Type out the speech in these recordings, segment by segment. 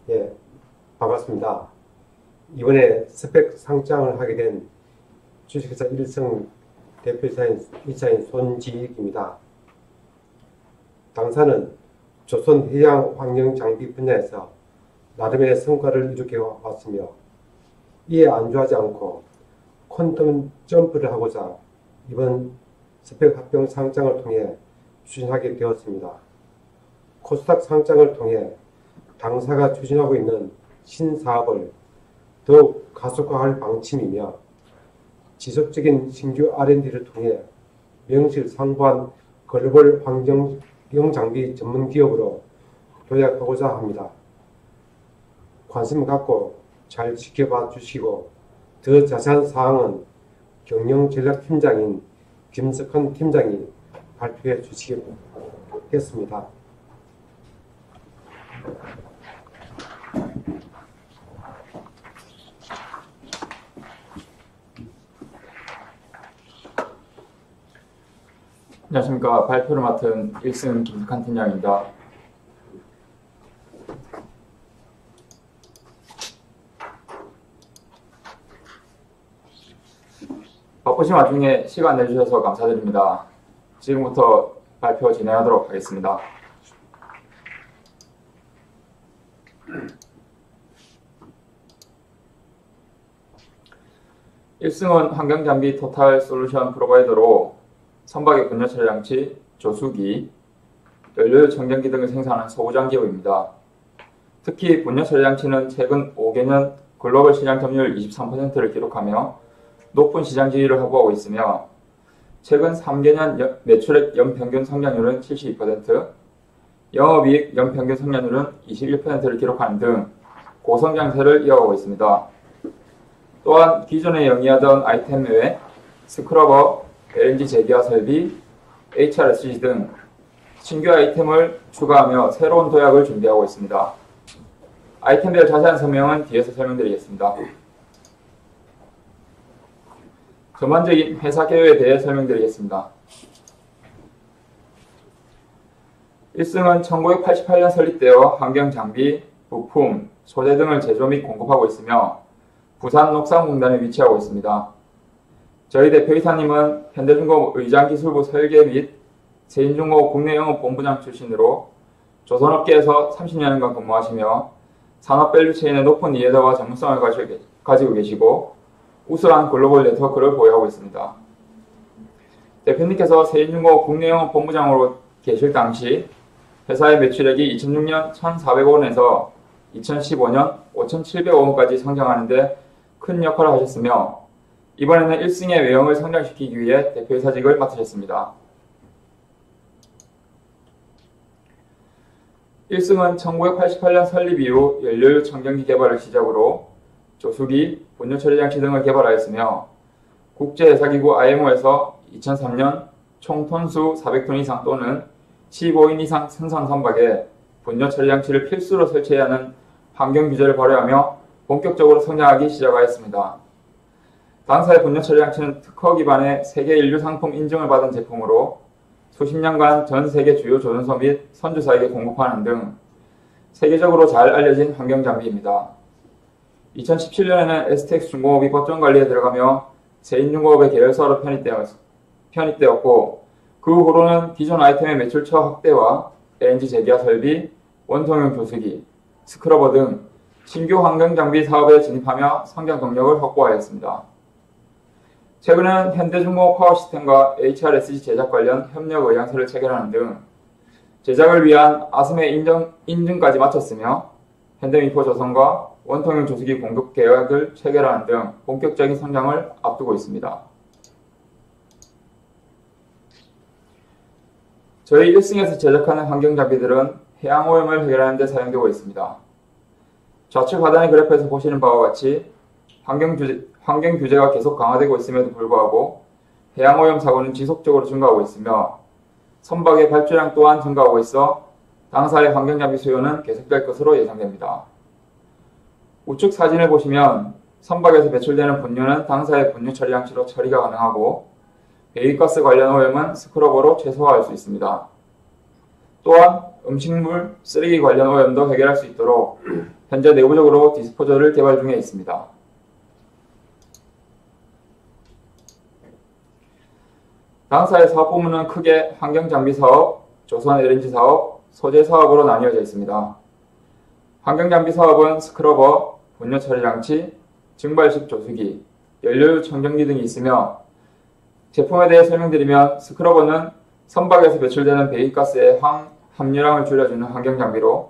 예, 반갑습니다. 이번에 스펙 상장을 하게 된 주식회사 일성 대표이사인 손지익입니다. 당사는 조선 해양 환경 장비 분야에서 나름의 성과를 이룩해 왔으며 이에 안주하지 않고 퀀텀 점프를 하고자 이번 스펙 합병 상장을 통해 추진하게 되었습니다. 코스닥 상장을 통해 당사가 추진하고 있는 신사업을 더욱 가속화할 방침이며 지속적인 신규 R&D를 통해 명실상부한 글로벌 환경용 장비 전문 기업으로 도약하고자 합니다. 관심 갖고 잘 지켜봐 주시고 더 자세한 사항은 경영전략팀장인 김석환 팀장이 발표해 주시겠습니다. 안녕하십니까. 발표를 맡은 일승 김석환 팀장입니다. 바쁘신 와중에 시간 내주셔서 감사드립니다. 지금부터 발표 진행하도록 하겠습니다. 일승은 환경장비 토탈 솔루션 프로바이더로 선박의 분열 처리 장치, 조수기, 연료유 청정기 등을 생산하는 소부장 기업입니다. 특히 분열 처리 장치는 최근 5개년 글로벌 시장 점유율 23%를 기록하며 높은 시장 지위를 확보하고 있으며 최근 3개년 매출액 연평균 성장률은 72%, 영업이익 연평균 성장률은 21%를 기록하는 등 고성장세를 이어가고 있습니다. 또한 기존에 영위하던 아이템 외에 스크러버, LNG 제기화 설비, HRSG 등 신규 아이템을 추가하며 새로운 도약을 준비하고 있습니다. 아이템별 자세한 설명은 뒤에서 설명드리겠습니다. 전반적인 회사 개요에 대해 설명드리겠습니다. 일승은 1988년 설립되어 환경장비, 부품, 소재 등을 제조 및 공급하고 있으며 부산녹삼공단에 위치하고 있습니다. 저희 대표이사님은 현대중공업 의장기술부 설계 및 세인중공업 국내영업본부장 출신으로 조선업계에서 30년간 근무하시며 산업밸류체인의 높은 이해도와 전문성을 가지고 계시고 우수한 글로벌 네트워크를 보유하고 있습니다. 대표님께서 세인중공업 국내영업본부장으로 계실 당시 회사의 매출액이 2006년 1,400억 원에서 2015년 5,700억 원까지 성장하는 데 큰 역할을 하셨으며 이번에는 일승의 외형을 성장시키기 위해 대표이사직을 맡으셨습니다. 일승은 1988년 설립 이후 연료유 청정기 개발을 시작으로 조수기, 분유처리장치 등을 개발하였으며 국제회사기구 IMO에서 2003년 총 톤수 400톤 이상 또는 15인 이상 승선 선박에 분유처리장치를 필수로 설치해야 하는 환경규제를 발효하며 본격적으로 성장하기 시작하였습니다. 당사의 분유처리장치는 특허 기반의 세계 인류 상품 인증을 받은 제품으로 수십 년간 전 세계 주요 조선소 및 선주사에게 공급하는 등 세계적으로 잘 알려진 환경장비입니다. 2017년에는 STX 중공업이 법정관리에 들어가며 세인중공업의 계열사로 편입되었고 그 후로는 기존 아이템의 매출처 확대와 LNG 제기화 설비, 원통형 조수기, 스크러버 등 신규 환경장비 사업에 진입하며 성장 동력을 확보하였습니다. 최근에는 현대중공업 파워시스템과 HRSG 제작 관련 협력 의향서를 체결하는 등 제작을 위한 아스메 인증까지 마쳤으며 현대미포조선과 원통형 조수기 공급 계약을 체결하는 등 본격적인 성장을 앞두고 있습니다. 저희 일승에서 제작하는 환경장비들은 해양오염을 해결하는 데 사용되고 있습니다. 좌측 하단의 그래프에서 보시는 바와 같이 환경규제가 계속 강화되고 있음에도 불구하고 해양오염 사고는 지속적으로 증가하고 있으며 선박의 발주량 또한 증가하고 있어 당사의 환경장비 수요는 계속될 것으로 예상됩니다. 우측 사진을 보시면 선박에서 배출되는 분유는 당사의 분유 처리 장치로 처리가 가능하고 배기가스 관련 오염은 스크러버로 최소화할 수 있습니다. 또한 음식물, 쓰레기 관련 오염도 해결할 수 있도록 현재 내부적으로 디스포저를 개발 중에 있습니다. 당사의 사업 부문은 크게 환경장비 사업, 조선 LNG 사업, 소재 사업으로 나뉘어져 있습니다. 환경장비 사업은 스크러버, 분뇨 처리 장치, 증발식 조수기, 연료유 청정기 등이 있으며 제품에 대해 설명드리면 스크러버는 선박에서 배출되는 배기가스의 함유량을 줄여주는 환경장비로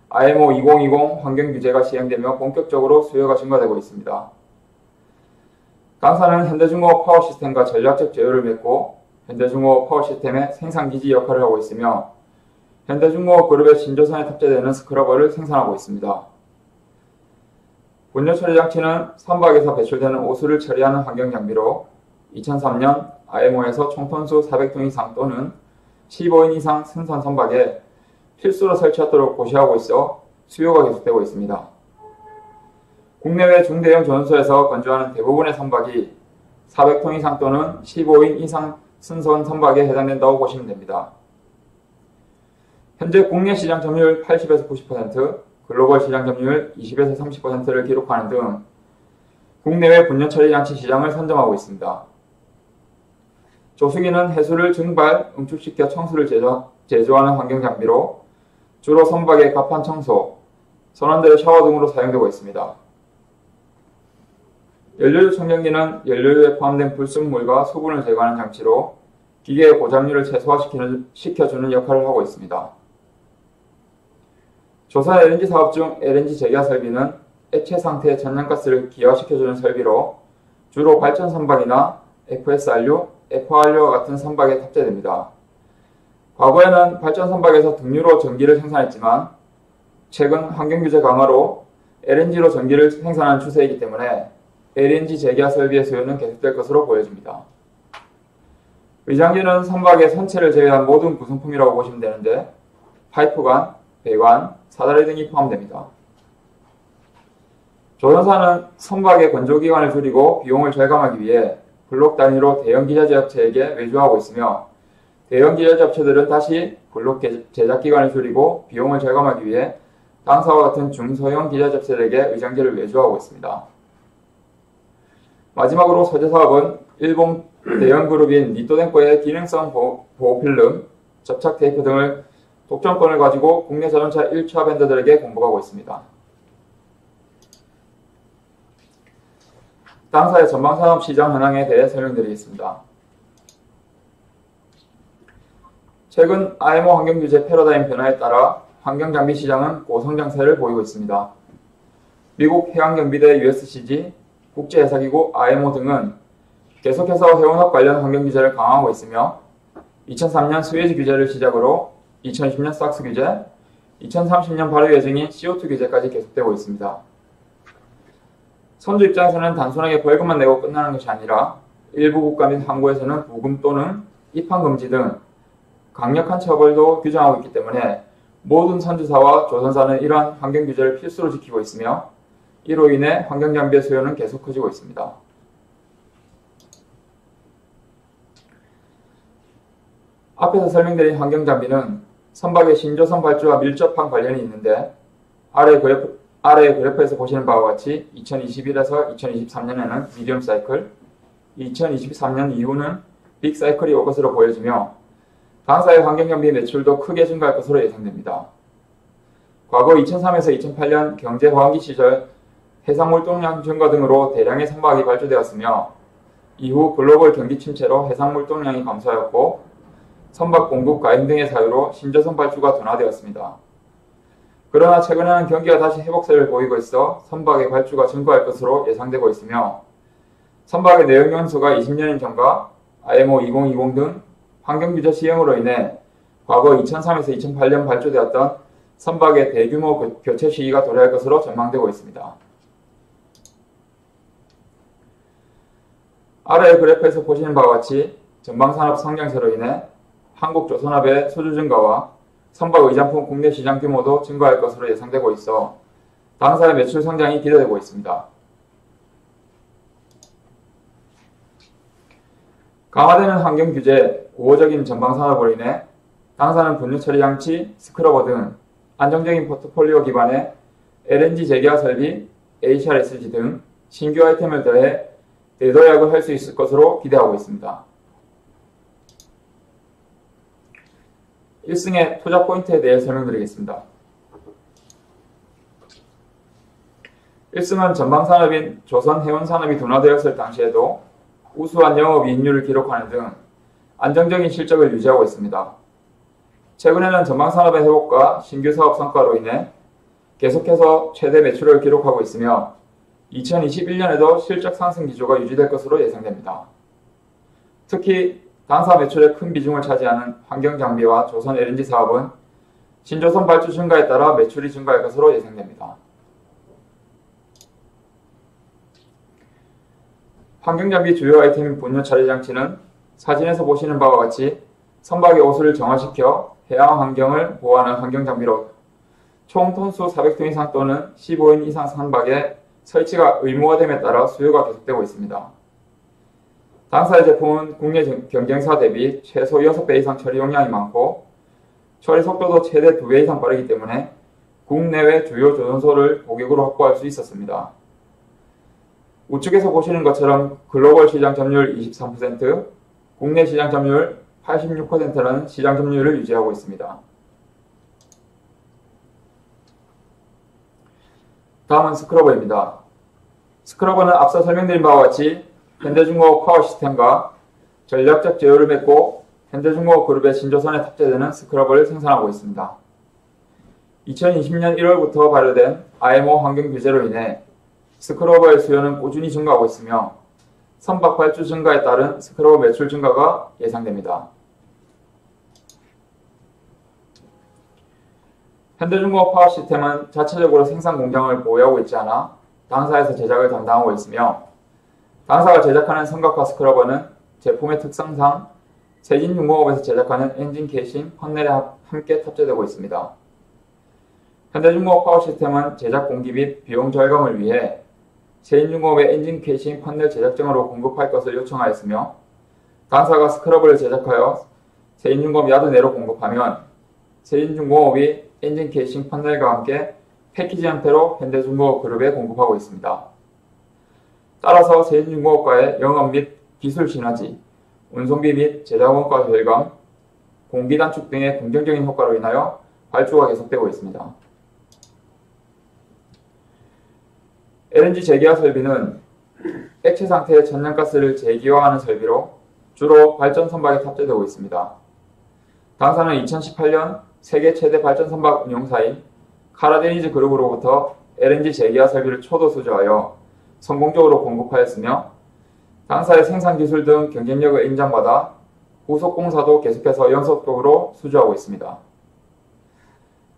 IMO 2020 환경규제가 시행되며 본격적으로 수요가 증가되고 있습니다. 당사는 현대중공업 파워시스템과 전략적 제휴를 맺고 현대중공업 파워시스템의 생산기지 역할을 하고 있으며 현대중공업 그룹의 신조선에 탑재되는 스크러버를 생산하고 있습니다. 분뇨 처리 장치는 선박에서 배출되는 오수를 처리하는 환경장비로 2003년 IMO에서 총톤수 400톤 이상 또는 15인 이상 승선 선박에 필수로 설치하도록 고시하고 있어 수요가 계속되고 있습니다. 국내외 중대형 조선소에서 건조하는 대부분의 선박이 400톤 이상 또는 15인 이상 승선 선박에 해당된다고 보시면 됩니다. 현재 국내 시장 점유율 80에서 90%, 글로벌 시장 점유율 20에서 30%를 기록하는 등 국내외 분뇨 처리 장치 시장을 선점하고 있습니다. 조수기는 해수를 증발, 응축시켜 청수를 제조하는 환경장비로 주로 선박의 갑판 청소, 선원들의 샤워 등으로 사용되고 있습니다. 연료유 청정기는 연료유에 포함된 불순물과 수분을 제거하는 장치로 기계의 고장률을 최소화시켜주는 역할을 하고 있습니다. 조선 LNG 사업 중 LNG 재기화 설비는 액체 상태의 천연가스를 기화시켜주는 설비로 주로 발전 선박이나 FSRU, FRU와 같은 선박에 탑재됩니다. 과거에는 발전 선박에서 등유로 전기를 생산했지만 최근 환경규제 강화로 LNG로 전기를 생산하는 추세이기 때문에 LNG 재기화 설비의 수요는 계속될 것으로 보여집니다. 의장기는 선박의 선체를 제외한 모든 구성품이라고 보시면 되는데 파이프관, 배관, 사다리 등이 포함됩니다. 조선사는 선박의 건조기간을 줄이고 비용을 절감하기 위해 블록 단위로 대형 기자재 업체에게 외주하고 있으며 대형 기자재 업체들은 다시 블록 제작 기간을 줄이고 비용을 절감하기 위해 당사와 같은 중소형 기자재 업체들에게 의장기를 외주하고 있습니다. 마지막으로 소재 사업은 일본 대형 그룹인 니토덴코의 기능성 보호필름, 접착 테이프 등을 독점권을 가지고 국내 자동차 1차 벤더들에게 공급하고 있습니다. 당사의 전방산업 시장 현황에 대해 설명드리겠습니다. 최근 IMO 환경규제 패러다임 변화에 따라 환경장비 시장은 고성장세를 보이고 있습니다. 미국 해양경비대 USCG, 국제회사기구 IMO 등은 계속해서 해운업 관련 환경규제를 강화하고 있으며 2003년 스웨즈 규제를 시작으로 2020년 삭스 규제, 2030년 발효 예정인 CO2 규제까지 계속되고 있습니다. 선주 입장에서는 단순하게 벌금만 내고 끝나는 것이 아니라 일부 국가 및 항구에서는 부금 또는 입항 금지 등 강력한 처벌도 규정하고 있기 때문에 모든 선주사와 조선사는 이러한 환경규제를 필수로 지키고 있으며 이로 인해 환경장비의 수요는 계속 커지고 있습니다. 앞에서 설명드린 환경장비는 선박의 신조선 발주와 밀접한 관련이 있는데 아래 그래프에서 보시는 바와 같이 2021에서 2023년에는 미디엄 사이클, 2023년 이후는 빅 사이클이 올 것으로 보여지며 당사의 환경장비 매출도 크게 증가할 것으로 예상됩니다. 과거 2003에서 2008년 경제호황기 시절 해상물동량 증가 등으로 대량의 선박이 발주되었으며 이후 글로벌 경기 침체로 해상물동량이 감소하였고 선박 공급 과잉 등의 사유로 신조선 발주가 둔화되었습니다. 그러나 최근에는 경기가 다시 회복세를 보이고 있어 선박의 발주가 증가할 것으로 예상되고 있으며 선박의 내연기관수가 20년인 전과 IMO 2020 등 환경규제 시행으로 인해 과거 2003에서 2008년 발주되었던 선박의 대규모 교체 시기가 도래할 것으로 전망되고 있습니다. 아래 그래프에서 보시는 바와 같이 전방산업 성장세로 인해 한국조선업의 수주 증가와 선박 의장품 국내 시장 규모도 증가할 것으로 예상되고 있어 당사의 매출 성장이 기대되고 있습니다. 강화되는 환경규제, 우호적인 전방산업으로 인해 당사는 분뇨 처리 장치, 스크러버 등 안정적인 포트폴리오 기반의 LNG 재기화 설비, HRSG 등 신규 아이템을 더해 대도약을 할 수 있을 것으로 기대하고 있습니다. 1승의 투자 포인트에 대해 설명드리겠습니다. 1승은 전방산업인 조선해운산업이 둔화되었을 당시에도 우수한 영업이익률을 기록하는 등 안정적인 실적을 유지하고 있습니다. 최근에는 전방산업의 회복과 신규 사업 성과로 인해 계속해서 최대 매출을 기록하고 있으며 2021년에도 실적 상승 기조가 유지될 것으로 예상됩니다. 특히 당사 매출의 큰 비중을 차지하는 환경장비와 조선 LNG 사업은 신조선 발주 증가에 따라 매출이 증가할 것으로 예상됩니다. 환경장비 주요 아이템인 분뇨 처리 장치는 사진에서 보시는 바와 같이 선박의 오수를 정화시켜 해양 환경을 보호하는 환경장비로 총 톤수 400톤 이상 또는 15인 이상 선박에 설치가 의무화됨에 따라 수요가 계속되고 있습니다. 당사의 제품은 국내 경쟁사 대비 최소 6배 이상 처리 용량이 많고 처리 속도도 최대 2배 이상 빠르기 때문에 국내외 주요 조선소를 고객으로 확보할 수 있었습니다. 우측에서 보시는 것처럼 글로벌 시장 점유율 23%, 국내 시장 점유율 86%라는 시장 점유율을 유지하고 있습니다. 다음은 스크러버입니다. 스크러버는 앞서 설명드린 바와 같이 현대중공업 파워시스템과 전략적 제휴를 맺고 현대중공업 그룹의 신조선에 탑재되는 스크러버를 생산하고 있습니다. 2020년 1월부터 발효된 IMO 환경 규제로 인해 스크러버의 수요는 꾸준히 증가하고 있으며 선박 발주 증가에 따른 스크러버 매출 증가가 예상됩니다. 현대중공업 파워시스템은 자체적으로 생산 공장을 보유하고 있지 않아 당사에서 제작을 담당하고 있으며 당사가 제작하는 선각화 스크러버는 제품의 특성상 세진중공업에서 제작하는 엔진 캐싱, 판넬에 함께 탑재되고 있습니다. 현대중공업 파워시스템은 제작 공기 및 비용 절감을 위해 세인중공업의 엔진 캐싱 판넬 제작정으로 공급할 것을 요청하였으며 당사가 스크러버를 제작하여 세인중공업 야드 내로 공급하면 세인중공업이 엔진 캐싱 판넬과 함께 패키지 형태로 현대중공업 그룹에 공급하고 있습니다. 따라서 세인중공업과의 영업 및 기술 시너지, 운송비 및 제작 원가 절감, 공비 단축 등의 긍정적인 효과로 인하여 발주가 계속되고 있습니다. LNG 재기화 설비는 액체 상태의 천연가스를 재기화하는 설비로 주로 발전 선박에 탑재되고 있습니다. 당사는 2018년 세계 최대 발전 선박 운용사인 카라데니즈 그룹으로부터 LNG 재기화 설비를 초도 수주하여 성공적으로 공급하였으며 당사의 생산 기술 등 경쟁력을 인정받아 후속 공사도 계속해서 연속적으로 수주하고 있습니다.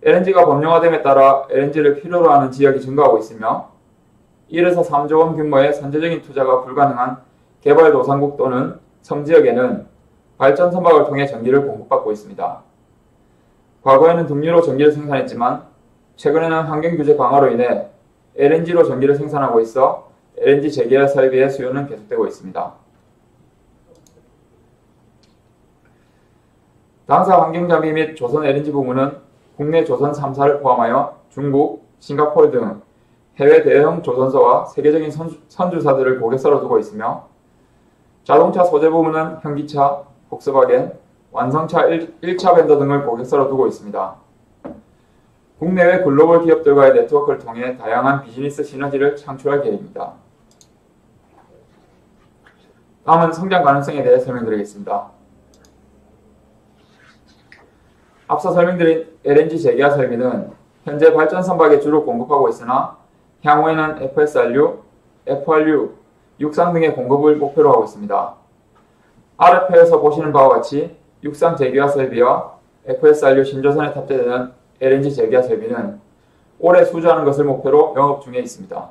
LNG가 법령화됨에 따라 LNG를 필요로 하는 지역이 증가하고 있으며 1에서 3조 원 규모의 선제적인 투자가 불가능한 개발도상국 또는 섬지역에는 발전 선박을 통해 전기를 공급받고 있습니다. 과거에는 등유로 전기를 생산했지만 최근에는 환경규제 강화로 인해 LNG로 전기를 생산하고 있어 LNG 재기화 설비의 수요는 계속되고 있습니다. 당사 환경장비 및 조선 LNG 부문은 국내 조선 3사를 포함하여 중국, 싱가포르 등 해외 대형 조선소와 세계적인 선주사들을 고객사로 두고 있으며 자동차 소재 부문은 현기차, 폭스바겐, 완성차 1차 벤더 등을 고객사로 두고 있습니다. 국내외 글로벌 기업들과의 네트워크를 통해 다양한 비즈니스 시너지를 창출할 계획입니다. 다음은 성장 가능성에 대해 설명드리겠습니다. 앞서 설명드린 LNG 재기화 설비는 현재 발전 선박에 주로 공급하고 있으나 향후에는 FSRU, FRU, 육상 등의 공급을 목표로 하고 있습니다. 아래표에서 보시는 바와 같이 육상 재기화 설비와 FSRU 신조선에 탑재되는 LNG 재기화 설비는 올해 수주하는 것을 목표로 영업 중에 있습니다.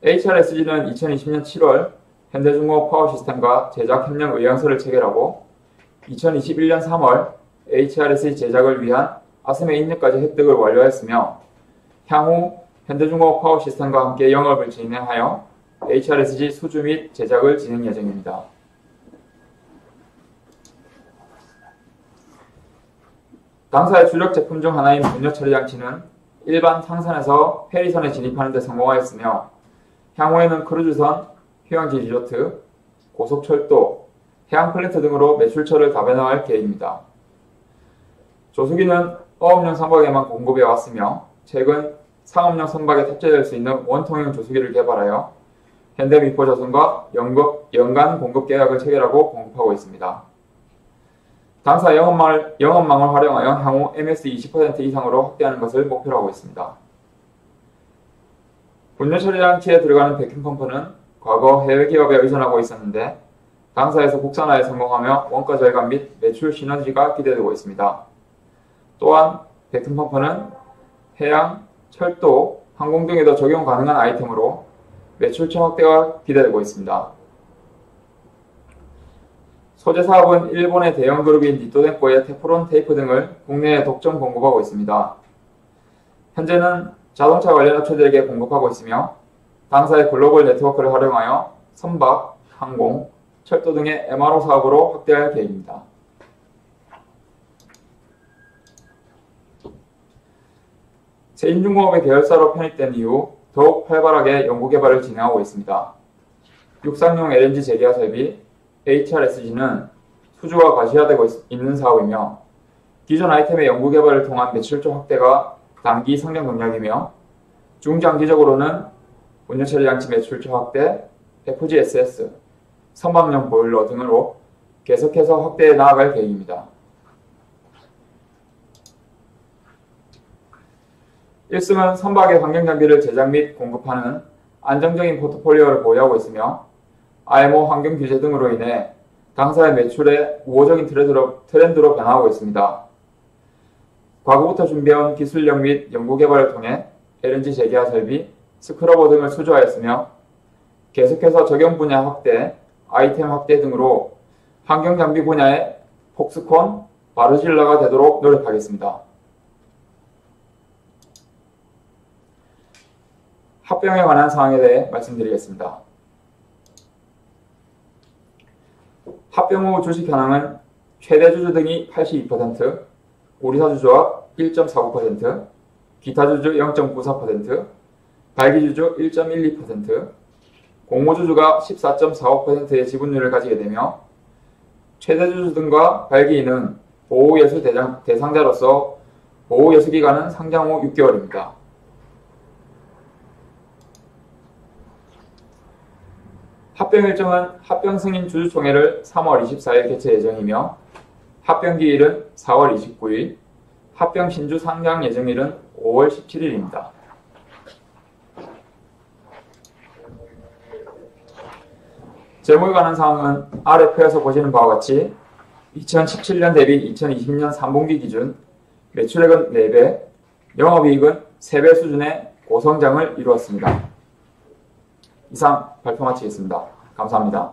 HRSG는 2020년 7월 현대중공업 파워시스템과 제작 협력 의향서를 체결하고 2021년 3월 HRSG 제작을 위한 아스메 인력까지 획득을 완료했으며 향후 현대중공업 파워시스템과 함께 영업을 진행하여 HRSG 수주 및 제작을 진행 예정입니다. 당사의 주력 제품 중 하나인 분뇨 처리 장치는 일반 상선에서 페리선에 진입하는 데 성공하였으며 향후에는 크루즈선, 휴양지 리조트, 고속철도, 해양 플랜트 등으로 매출처를 다변화할 계획입니다. 조수기는 어업용 선박에만 공급해 왔으며 최근 상업용 선박에 탑재될 수 있는 원통형 조수기를 개발하여 현대미포조선과 연간 공급 계약을 체결하고 공급하고 있습니다. 당사 영업망을 활용하여 향후 MS 20% 이상으로 확대하는 것을 목표로 하고 있습니다. 분뇨 처리 장치에 들어가는 베킹펌프는 과거 해외 기업에 의존하고 있었는데 당사에서 국산화에 성공하며 원가 절감 및 매출 시너지가 기대되고 있습니다. 또한 베킹펌프는 해양, 철도, 항공 등에도 적용 가능한 아이템으로 매출처 확대가 기대되고 있습니다. 소재 사업은 일본의 대형 그룹인 니토덴코의 테프론 테이프 등을 국내에 독점 공급하고 있습니다. 현재는 자동차 관련 업체들에게 공급하고 있으며 당사의 글로벌 네트워크를 활용하여 선박, 항공, 철도 등의 MRO 사업으로 확대할 계획입니다. 세인중공업의 계열사로 편입된 이후 더욱 활발하게 연구개발을 진행하고 있습니다. 육상용 LNG 재개화 설비 HRSG는 수주가 과시화되고 있는 사업이며 기존 아이템의 연구개발을 통한 매출처 확대가 단기 성장 동력이며 중장기적으로는 분뇨 처리 장치 매출처 확대, FGSS, 선박용 보일러 등으로 계속해서 확대해 나아갈 계획입니다. 1승은 선박의 환경장비를 제작 및 공급하는 안정적인 포트폴리오를 보유하고 있으며 IMO 환경 규제 등으로 인해 당사의 매출의 우호적인 트렌드로 변화하고 있습니다. 과거부터 준비해온 기술력 및 연구개발을 통해 LNG 재개화 설비, 스크러버 등을 수주하였으며 계속해서 적용 분야 확대, 아이템 확대 등으로 환경장비 분야의 폭스콘, 바르질라가 되도록 노력하겠습니다. 합병에 관한 사항에 대해 말씀드리겠습니다. 합병 후 주식 현황은 최대 주주 등이 82%, 우리사 주주와 1.49%, 기타 주주 0.94%, 발기 주주 1.12%, 공모주주가 14.45%의 지분율을 가지게 되며 최대 주주 등과 발기인은 보호예수 대상자로서 보호예수 기간은 상장 후 6개월입니다. 합병 일정은 합병 승인 주주총회를 3월 24일 개최 예정이며 합병 기일은 4월 29일, 합병 신주 상장 예정일은 5월 17일입니다. 재무에 관한 사항은 아래 표에서 보시는 바와 같이 2017년 대비 2020년 3분기 기준 매출액은 4배, 영업이익은 3배 수준의 고성장을 이루었습니다. 이상 발표 마치겠습니다. 감사합니다.